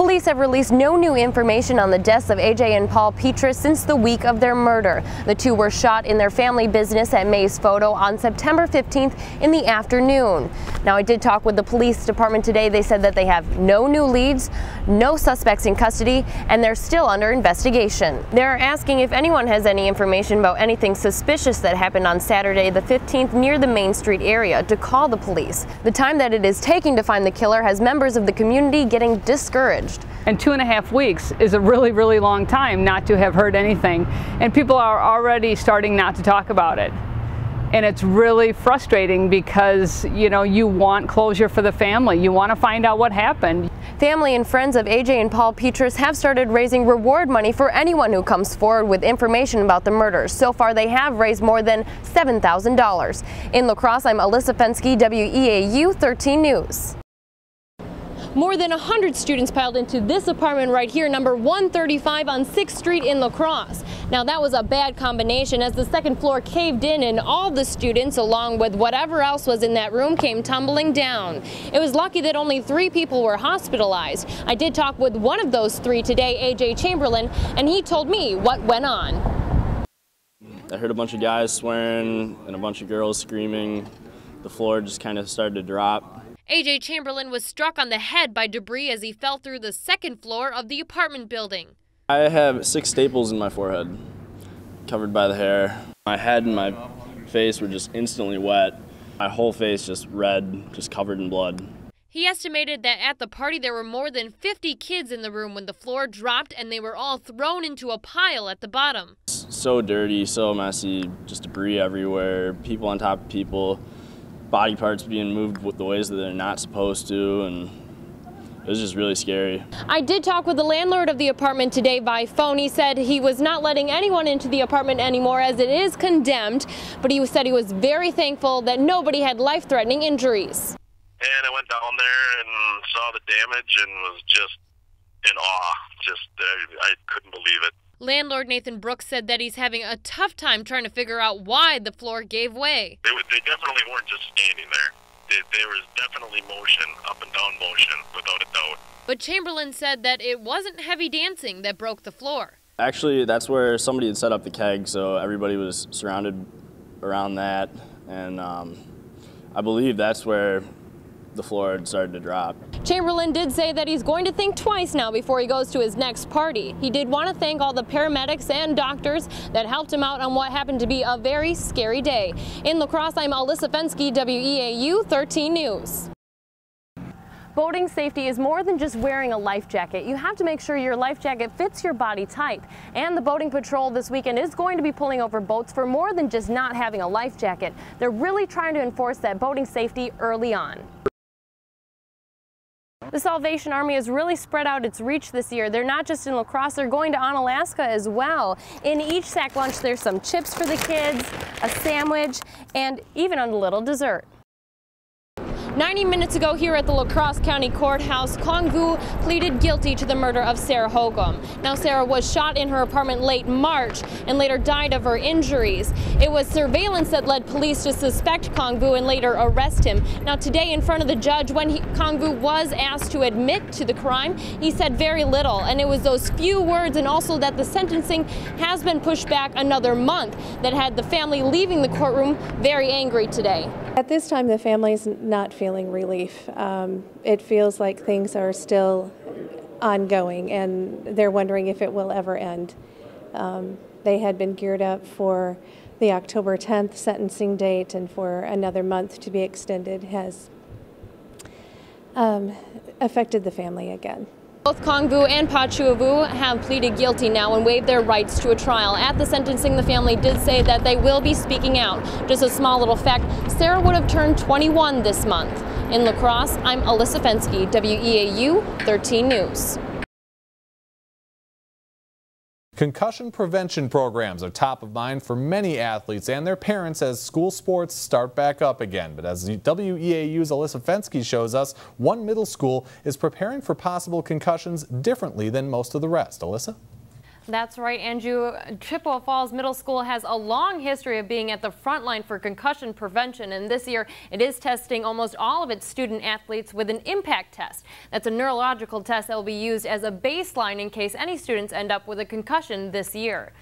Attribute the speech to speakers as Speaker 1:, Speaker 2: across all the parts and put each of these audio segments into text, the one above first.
Speaker 1: Police have released no new information on the deaths of AJ and Paul Petrus since the week of their murder. The two were shot in their family business at May's Photo on September 15th in the afternoon. Now, I did talk with the police department today. They said that they have no new leads, no suspects in custody, and they're still under investigation. They're asking if anyone has any information about anything suspicious that happened on Saturday the 15th near the Main Street area to call the police. The time that it is taking to find the killer has members of the community getting discouraged.
Speaker 2: And 2.5 weeks is a really long time not to have heard anything. And people are already starting not to talk about it. And it's really frustrating because, you know, you want closure for the family. You want to find out what happened.
Speaker 1: Family and friends of AJ and Paul Petrus have started raising reward money for anyone who comes forward with information about the murders. So far, they have raised more than $7,000. In La Crosse, I'm Alyssa Fenske, WEAU 13 News. More than 100 students piled into this apartment right here, number 135 on 6th Street in La Crosse. Now, that was a bad combination as the second floor caved in and all the students, along with whatever else was in that room, came tumbling down. It was lucky that only 3 people were hospitalized. I did talk with one of those 3 today, AJ Chamberlain, and he told me what went on.
Speaker 3: I heard a bunch of guys swearing and a bunch of girls screaming. The floor just kind of started to drop.
Speaker 1: AJ Chamberlain was struck on the head by debris as he fell through the second floor of the apartment building.
Speaker 3: I have 6 staples in my forehead, covered by the hair. My head and my face were just instantly wet. My whole face just red, just covered in blood.
Speaker 1: He estimated that at the party there were more than 50 kids in the room when the floor dropped and they were all thrown into a pile at the bottom.
Speaker 3: So dirty, so messy, just debris everywhere, people on top of people. Body parts being moved with the ways that they're not supposed to, and it was just really scary.
Speaker 1: I did talk with the landlord of the apartment today by phone. He said he was not letting anyone into the apartment anymore as it is condemned, but he said he was very thankful that nobody had life-threatening injuries.
Speaker 4: And I went down there and saw the damage and was just in awe. I couldn't believe it.
Speaker 1: Landlord Nathan Brooks said that he's having a tough time trying to figure out why the floor gave way.
Speaker 4: They definitely weren't just standing there. There was definitely motion, up and down motion, without a doubt.
Speaker 1: But Chamberlain said that it wasn't heavy dancing that broke the floor.
Speaker 3: Actually, that's where somebody had set up the keg, so everybody was surrounded around that. And I believe that's where the floor had started to drop.
Speaker 1: Chamberlain did say that he's going to think twice now before he goes to his next party. He did want to thank all the paramedics and doctors that helped him out on what happened to be a very scary day. In La Crosse, I'm Alyssa Fenske, WEAU 13 News. Boating safety is more than just wearing a life jacket. You have to make sure your life jacket fits your body type. And the boating patrol this weekend is going to be pulling over boats for more than just not having a life jacket. They're really trying to enforce that boating safety early on. The Salvation Army has really spread out its reach this year. They're not just in La Crosse, they're going to Onalaska as well. In each sack lunch, there's some chips for the kids, a sandwich, and even a little dessert. 90 minutes ago here at the La Crosse County Courthouse, Kong-Vu pleaded guilty to the murder of Sarah Hogum. Now, Sarah was shot in her apartment late March and later died of her injuries. It was surveillance that led police to suspect Kong-Vu and later arrest him. Now, today in front of the judge, when Kong-Vu was asked to admit to the crime, he said very little. And it was those few words and also that the sentencing has been pushed back another month that had the family leaving the courtroom very angry today.
Speaker 5: At this time, the family's not feeling relief. It feels like things are still ongoing, and they're wondering if it will ever end. They had been geared up for the October 10th sentencing date, and for another month to be extended has affected the family again.
Speaker 1: Both Kong-Vu and Pa-Chua-Vu have pleaded guilty now and waived their rights to a trial. At the sentencing, the family did say that they will be speaking out. Just a small little fact, Sarah would have turned 21 this month. In La Crosse, I'm Alyssa Fenske, WEAU 13 News.
Speaker 6: Concussion prevention programs are top of mind for many athletes and their parents as school sports start back up again. But as WEAU's Alyssa Fenske shows us, one middle school is preparing for possible concussions differently than most of the rest. Alyssa?
Speaker 1: That's right, Andrew. Chippewa Falls Middle School has a long history of being at the front line for concussion prevention, and this year it is testing almost all of its student athletes with an impact test. That's a neurological test that will be used as a baseline in case any students end up with a concussion this year.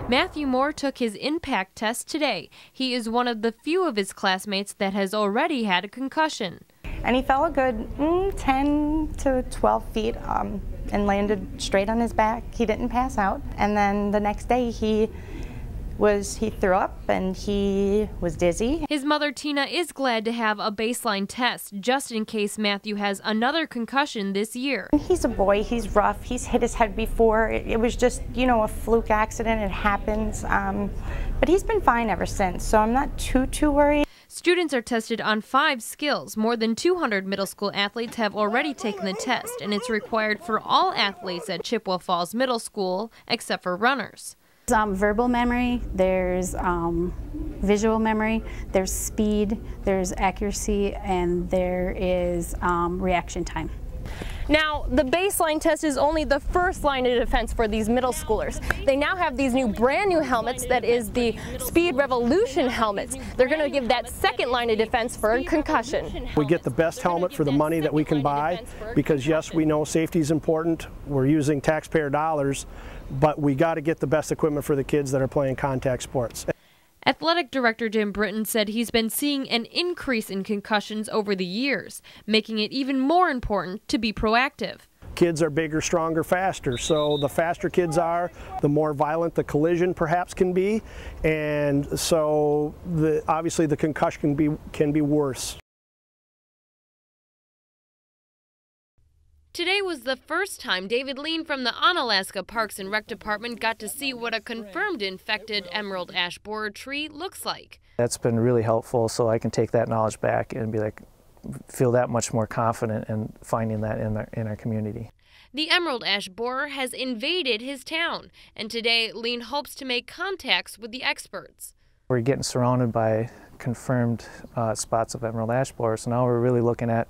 Speaker 1: Matthew Moore took his impact test today. He is one of the few of his classmates that has already had a concussion.
Speaker 7: And he fell a good 10 to 12 feet and landed straight on his back. He didn't pass out. And then the next day he threw up and he was dizzy.
Speaker 1: His mother Tina is glad to have a baseline test just in case Matthew has another concussion this year.
Speaker 7: He's a boy, he's rough, he's hit his head before. It was just, you know, a fluke accident, it happens. But he's been fine ever since, so I'm not too worried.
Speaker 1: Students are tested on 5 skills. More than 200 middle school athletes have already taken the test, and it's required for all athletes at Chippewa Falls Middle School except for runners.
Speaker 8: Verbal memory, there's visual memory, there's speed, there's accuracy, and there is reaction time.
Speaker 1: Now, the baseline test is only the first line of defense for these middle schoolers. They now have these brand new helmets, that is the Speed Revolution helmets. They're going to give that second line of defense for a concussion.
Speaker 9: We get the best helmet for the money that we can buy because, yes, we know safety is important. We're using taxpayer dollars, but we got to get the best equipment for the kids that are playing contact sports.
Speaker 1: Athletic Director Jim Britton said he's been seeing an increase in concussions over the years, making it even more important to be proactive.
Speaker 9: Kids are bigger, stronger, faster, so the faster kids are, the more violent the collision perhaps can be, and so obviously the concussion can be worse.
Speaker 1: Today was the first time David Lean from the Onalaska Parks and Rec Department got to see what a confirmed infected emerald ash borer tree looks like.
Speaker 10: That's been really helpful, so I can take that knowledge back and be like, feel that much more confident in finding that in our community.
Speaker 1: The emerald ash borer has invaded his town, and today Lean hopes to make contacts with the experts.
Speaker 10: We're getting surrounded by confirmed spots of emerald ash borer, so now we're really looking at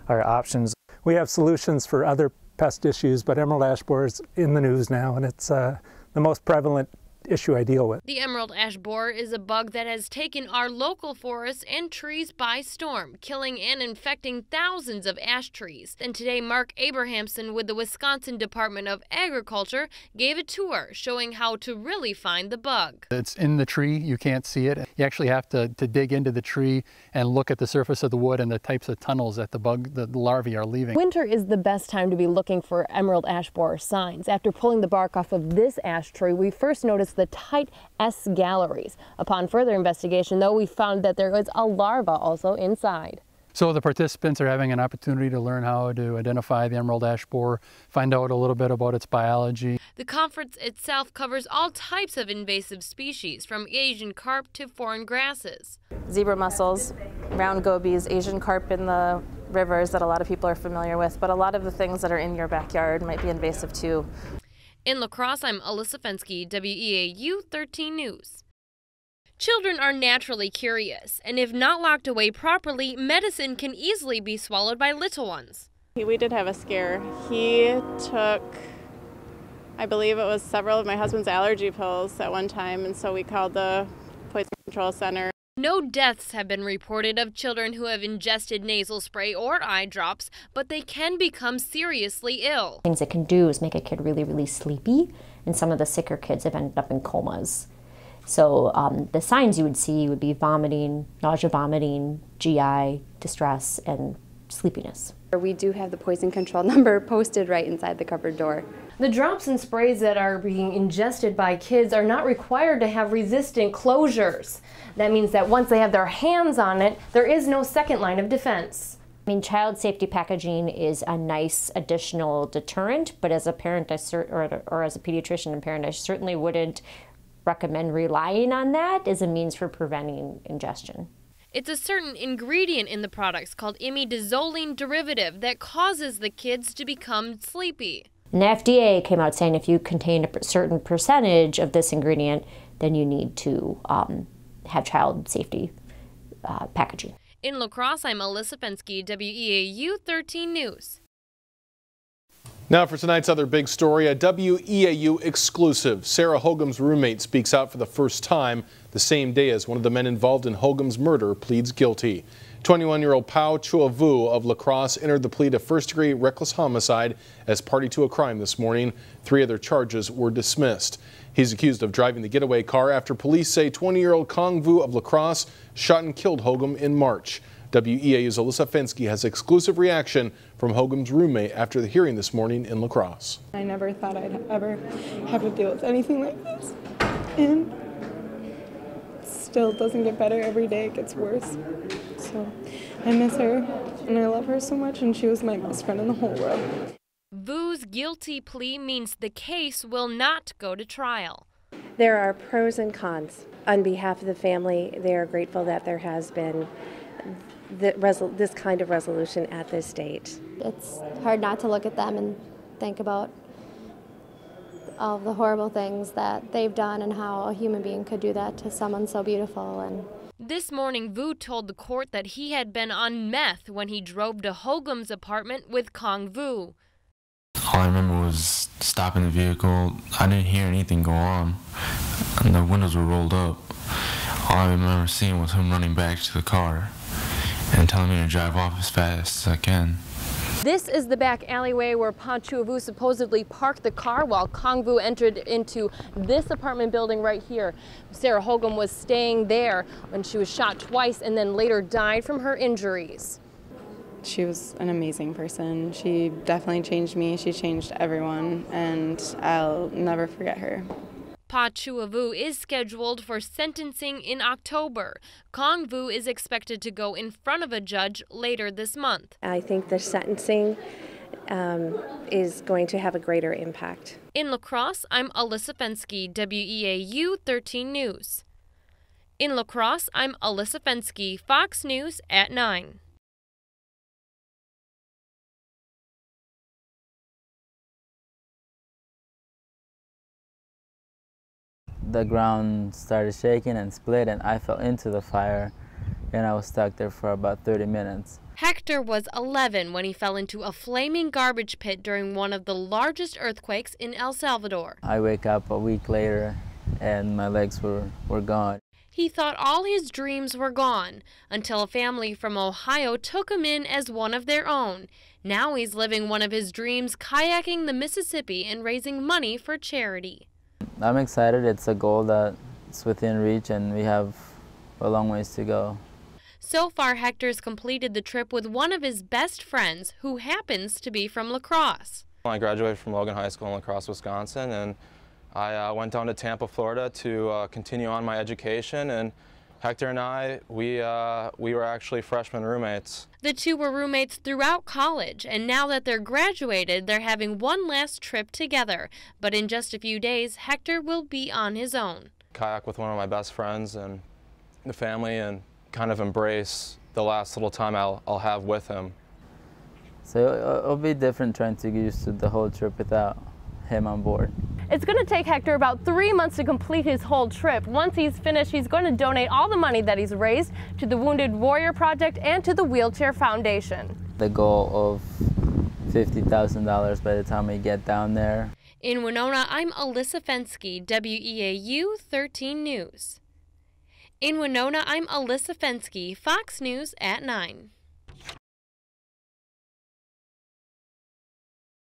Speaker 10: our options.
Speaker 11: We have solutions for other pest issues, but emerald ash borer is in the news now, and it's the most prevalent issue I deal with.
Speaker 1: The emerald ash borer is a bug that has taken our local forests and trees by storm, killing and infecting thousands of ash trees. And today, Mark Abrahamson with the Wisconsin Department of Agriculture gave a tour showing how to really find the bug.
Speaker 12: It's in the tree, you can't see it. You actually have to dig into the tree and look at the surface of the wood and the types of tunnels that the larvae are leaving.
Speaker 1: Winter is the best time to be looking for emerald ash borer signs. After pulling the bark off of this ash tree, we first noticed the tight S galleries. Upon further investigation, though, we found that there was a larva also inside.
Speaker 12: So the participants are having an opportunity to learn how to identify the emerald ash borer, find out a little bit about its biology.
Speaker 1: The conference itself covers all types of invasive species, from Asian carp to foreign grasses.
Speaker 13: Zebra mussels, round gobies, Asian carp in the rivers that a lot of people are familiar with, but a lot of the things that are in your backyard might be invasive too.
Speaker 1: In La Crosse, I'm Alyssa Fenske, WEAU 13 News. Children are naturally curious, and if not locked away properly, medicine can easily be swallowed by little ones.
Speaker 14: We did have a scare. He took, I believe it was several of my husband's allergy pills at one time, and so we called the Poison Control Center.
Speaker 1: No deaths have been reported of children who have ingested nasal spray or eye drops, but they can become seriously ill.
Speaker 15: Things it can do is make a kid really, really sleepy, and some of the sicker kids have ended up in comas. So the signs you would see would be vomiting, nausea, vomiting, GI distress, and sleepiness.
Speaker 16: We do have the poison control number posted right inside the cupboard door.
Speaker 1: The drops and sprays that are being ingested by kids are not required to have resistant closures. That means that once they have their hands on it, there is no second line of defense.
Speaker 15: I mean, child safety packaging is a nice additional deterrent, but as a parent or as a pediatrician and parent, I certainly wouldn't recommend relying on that as a means for preventing ingestion.
Speaker 1: It's a certain ingredient in the products called imidazoline derivative that causes the kids to become sleepy.
Speaker 15: And the FDA came out saying if you contain a certain percentage of this ingredient, then you need to have child safety packaging.
Speaker 1: In La Crosse, I'm Alyssa Fenske, WEAU 13 News.
Speaker 6: Now for tonight's other big story, a WEAU exclusive. Sarah Hogan's roommate speaks out for the first time the same day as one of the men involved in Hogan's murder pleads guilty. 21-year-old Tape-Weau of La Crosse entered the plea to first-degree reckless homicide as party to a crime this morning. 3 other charges were dismissed. He's accused of driving the getaway car after police say 20-year-old Tape-Weau of La Crosse shot and killed Hogan in March. WEAU's Alyssa Fenske has exclusive reaction from Hogan's roommate after the hearing this morning in La Crosse.
Speaker 17: I never thought I'd ever have to deal with anything like this, and it still doesn't get better. Every day it gets worse. So I miss her, and I love her so much, and she was my best friend in the whole world.
Speaker 18: Vu's guilty plea means the case will not go to trial.
Speaker 5: There are pros and cons. On behalf of the family, they are grateful that there has been this kind of resolution at this date.
Speaker 19: It's hard not to look at them and think about all the horrible things that they've done and how a human being could do that to someone so beautiful. And
Speaker 18: this morning, Vu told the court that he had been on meth when he drove to Hogan's apartment with Tape-Weau.
Speaker 20: All I remember was stopping the vehicle. I didn't hear anything go on, and the windows were rolled up. All I remember seeing was him running back to the car and telling me to drive off as fast as I can.
Speaker 1: This is the back alleyway where Tape-Weau supposedly parked the car while Tape-Weau entered into this apartment building right here. Sarah Hogan was staying there when she was shot twice and then later died from her injuries.
Speaker 14: She was an amazing person. She definitely changed me. She changed everyone, and I'll never forget her.
Speaker 18: Tape-Weau is scheduled for sentencing in October. Tape-Weau is expected to go in front of a judge later this month.
Speaker 5: I think the sentencing is going to have a greater impact.
Speaker 18: In La Crosse, I'm Alyssa Fenske, WEAU 13 News. In La Crosse, I'm Alyssa Fenske, Fox News at 9.
Speaker 21: The ground started shaking and split, and I fell into the fire, and I was stuck there for about 30 minutes.
Speaker 18: Hector was 11 when he fell into a flaming garbage pit during one of the largest earthquakes in El Salvador.
Speaker 21: I wake up a week later, and my legs were gone.
Speaker 18: He thought all his dreams were gone until a family from Ohio took him in as one of their own. Now he's living one of his dreams, kayaking the Mississippi and raising money for charity.
Speaker 21: I'm excited. It's a goal that's within reach, and we have a long ways to go.
Speaker 18: So far, Hector's completed the trip with one of his best friends, who happens to be from La Crosse.
Speaker 22: I graduated from Logan High School in La Crosse, Wisconsin, and I went down to Tampa, Florida to continue on my education. And Hector and I, we were actually freshman roommates.
Speaker 18: The two were roommates throughout college, and now that they're graduated, they're having one last trip together. But in just a few days, Hector will be on his own.
Speaker 22: Kayak with one of my best friends and the family, and kind of embrace the last little time I'll have with him.
Speaker 21: So it'll be different trying to get used to the whole trip without him on board.
Speaker 1: It's going to take Hector about 3 months to complete his whole trip. Once he's finished, he's going to donate all the money that he's raised to the Wounded Warrior Project and to the Wheelchair Foundation.
Speaker 21: The goal of $50,000 by the time we get down there.
Speaker 18: In Winona, I'm Alyssa Fenske, WEAU 13 News. In Winona, I'm Alyssa Fenske, Fox News at 9.